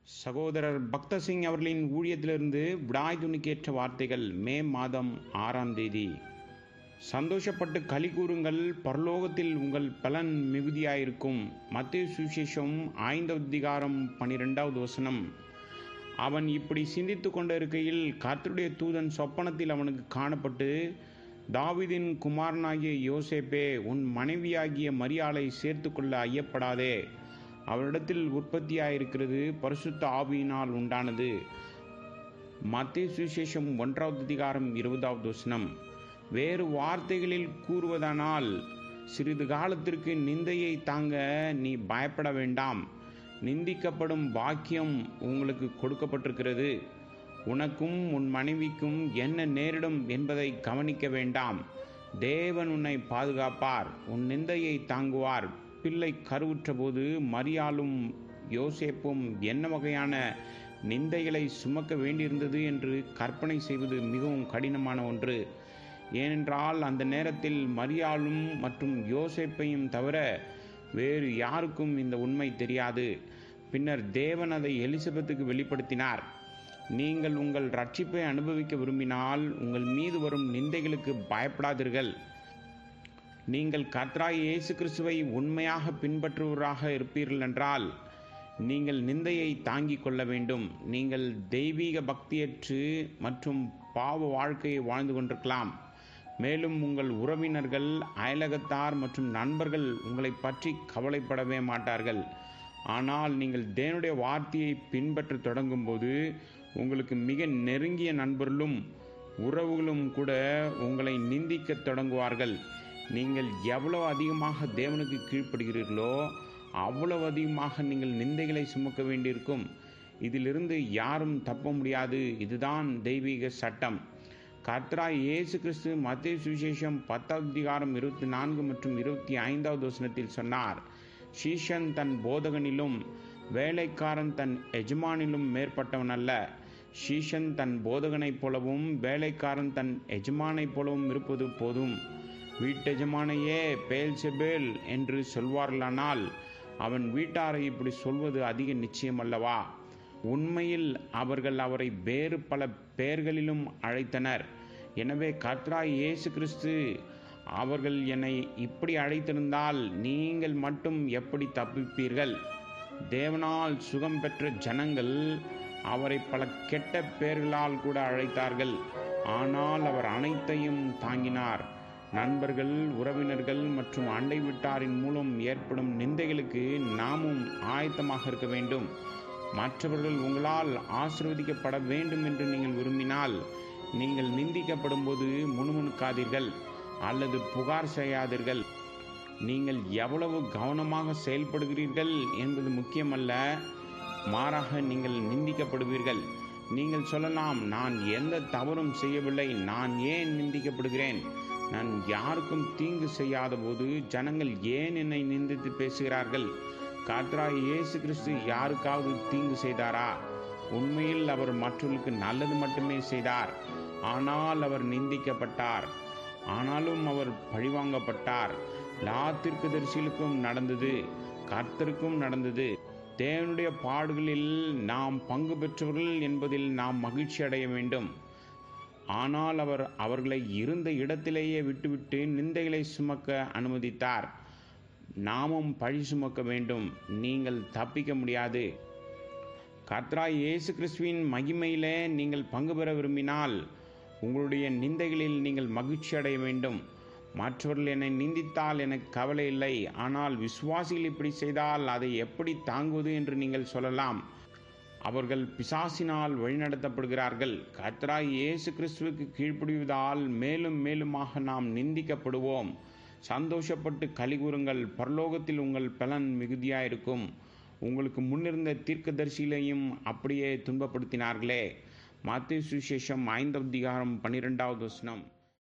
சகோதரர் பக்தர் சிங் அவர்களின் ஊழியத்திலிருந்து விடாய் துணிக்கேற்ற வார்த்தைகள். மே மாதம் 6ஆம் தேதி. சந்தோஷப்பட்டு களி கூறுங்கள், பரலோகத்தில் உங்கள் பலன் மிகுதியாயிருக்கும். மத்தேயு சுவிசேஷம் 5:12 வசனம். அவன் இப்படி சிந்தித்து கொண்டிருக்கையில் கர்த்தருடைய தூதன் சொப்பனத்தில் அவனுக்கு காணப்பட்டு, தாவீதின் குமாரனாகிய யோசேப்பே, உன் மனைவியாகிய மரியாளை சேர்த்து கொள்ள ஐயப்படாதே. அவரிடத்தில் உற்பத்தியாயிருக்கிறது பரிசுத்த ஆவியினால் உண்டானது. மத்தேயு சுவிசேஷம் 1:20 வசனம். வேறு வார்த்தைகளில் கூறுவதானால், சிறிது காலத்திற்கு நிந்தையை தாங்க நீ பயப்பட வேண்டாம். நிந்திக்கப்படும் பாக்கியம் உங்களுக்கு கொடுக்கப்பட்டிருக்கிறது. உனக்கும் உன் மனைவிக்கும் என்ன நேரிடும் என்பதை கவனிக்க வேண்டாம். தேவன் உன்னை பாதுகாப்பார், உன் நிந்தையை தாங்குவார். பிள்ளை கருவுற்ற போது மரியாளும் யோசேப்பும் என்ன வகையான நிந்தைகளை சுமக்க வேண்டியிருந்தது என்று கற்பனை செய்வது மிகவும் கடினமான ஒன்று. ஏனென்றால் அந்த நேரத்தில் மரியாளும் மற்றும் யோசேப்பையும் தவிர வேறு யாருக்கும் இந்த உண்மை தெரியாது. பின்னர் தேவன் அதை எலிசபெத்துக்கு வெளிப்படுத்தினார். நீங்கள் உங்கள் ரட்சிப்பை அனுபவிக்க விரும்பினால் உங்கள் மீது வரும் நிந்தைகளுக்கு பயப்படாதீர்கள். நீங்கள் கர்த்தராகிய இயேசு கிறிஸ்துவை உண்மையாக பின்பற்றுவராக இருப்பீர்கள் என்றால் நீங்கள் நிந்தையை தாங்கிக் கொள்ள வேண்டும். நீங்கள் தெய்வீக பக்தியற்று மற்றும் பாவ வாழ்க்கையை வாழ்ந்து கொண்டிருக்கலாம். மேலும் உங்கள் உறவினர்கள், அயலகத்தார் மற்றும் நண்பர்கள் உங்களை பற்றி கவலைப்படவே மாட்டார்கள். ஆனால் நீங்கள் தேவனுடைய வார்த்தையை பின்பற்ற தொடங்கும் போது உங்களுக்கு மிக நெருங்கிய நண்பர்களும் உறவுகளும் கூட உங்களை நிந்திக்க தொடங்குவார்கள். நீங்கள் எவ்வளவு அதிகமாக தேவனுக்கு கீழ்ப்படுகிறீர்களோ அவ்வளவு அதிகமாக நீங்கள் நிந்தைகளை சுமக்க வேண்டியிருக்கும். இதிலிருந்து யாரும் தப்ப முடியாது. இதுதான் தெய்வீக சட்டம். கர்த்தராகிய இயேசு கிறிஸ்து மத்தேயு சுவிசேஷம் 10:24 மற்றும் 25 வசனத்தில் சொன்னார், சீஷன் தன் போதகனிலும் வேலைக்காரன் தன் எஜமானிலும் மேற்பட்டவன் அல்ல. சீஷன் தன் போதகனைப் போலவும் வேலைக்காரன் தன் எஜமானைப் போலவும் இருப்பது போதும். வீட்டெஜமானையே பெயல்செபூல் என்று சொல்வார்களானால் அவன் வீட்டாரை இப்படி சொல்வது அதிக நிச்சயமல்லவா? உண்மையில் அவர்கள் அவரை வேறு பல பெயர்களிலும் அழைத்தனர். எனவே கர்த்தராகிய இயேசு கிறிஸ்து, அவர்கள் என்னை இப்படி அழைத்திருந்தால் நீங்கள் மட்டும் எப்படி தப்பிப்பீர்கள்? தேவனால் சுகம் பெற்ற ஜனங்கள் அவரை பல கெட்ட பெயர்களால் கூட அழைத்தார்கள். ஆனால் அவர் அனைத்தையும் தாங்கினார். நண்பர்கள், உறவினர்கள் மற்றும் அண்டை வீட்டாரின் மூலம் ஏற்படும் நிந்தைகளுக்கு நாமும் ஆயத்தமாக இருக்க வேண்டும். மற்றவர்கள் உங்களால் ஆசீர்வதிக்கப்பட வேண்டும் என்று நீங்கள் விரும்பினால் நீங்கள் நிந்திக்கப்படும் போது முணுமுணுக்காதீர்கள் அல்லது புகார் செய்யாதீர்கள். நீங்கள் எவ்வளவு கவனமாக செயல்படுகிறீர்கள் என்பது முக்கியமல்ல, மாறாக நீங்கள் நிந்திக்கப்படுவீர்கள். நீங்கள் சொல்லலாம், நான் எந்த தவறும் செய்யவில்லை, நான் ஏன் நிந்திக்கப்படுகிறேன்? நான் யாருக்கும் தீங்கு செய்யாத போது ஜனங்கள் ஏன் என்னை நிந்தித்து பேசுகிறார்கள்? கர்த்தராகிய இயேசு கிறிஸ்து யாருக்காவது தீங்கு செய்தாரா? உண்மையில் அவர் மற்றவர்களுக்கு நல்லது மட்டுமே செய்தார். ஆனால் அவர் நிந்திக்கப்பட்டார். ஆனாலும் அவர் பழிவாங்கப்பட்டார். தீர்க்கதரிசிகளுக்கும் நடந்தது, கர்த்தருக்கும் நடந்தது. தேவனுடைய பாடுகளில் நாம் பங்கு பெற்றவர்கள் என்பதில் நாம் மகிழ்ச்சி அடைய வேண்டும். ஆனால் அவர் அவர்களை இருந்த இடத்திலேயே விட்டுவிட்டு நிந்தைகளை சுமக்க அனுமதித்தார். நாமும் பழி சுமக்க வேண்டும். நீங்கள் தப்பிக்க முடியாது. கர்த்தராகிய இயேசு கிறிஸ்துவின் மகிமையிலே நீங்கள் பங்கு பெற விரும்பினால் உங்களுடைய நிந்தைகளில் நீங்கள் மகிழ்ச்சி அடைய வேண்டும். மற்றவர்கள் என்னை நிந்தித்தால் எனக்கு கவலை இல்லை, ஆனால் விசுவாசிகள் இப்படி செய்தால் அதை எப்படி தாங்குவது என்று நீங்கள் சொல்லலாம். அவர்கள் பிசாசினால் வழிநடத்தப்படுகிறார்கள். கர்த்தராகிய இயேசு கிறிஸ்துவுக்கு கீழ்ப்படிவதால் மேலும் மேலுமாக நாம் நிந்திக்கப்படுவோம். சந்தோஷப்பட்டு களி கூறுங்கள், பரலோகத்தில் உங்கள் பலன் மிகுதியாயிருக்கும். உங்களுக்கு முன்னிருந்த தீர்க்கதரிசிகளையும் அப்படியே துன்பப்படுத்தினார்களே. மத்தேயு சுவிசேஷம் 5:12 வசனம்.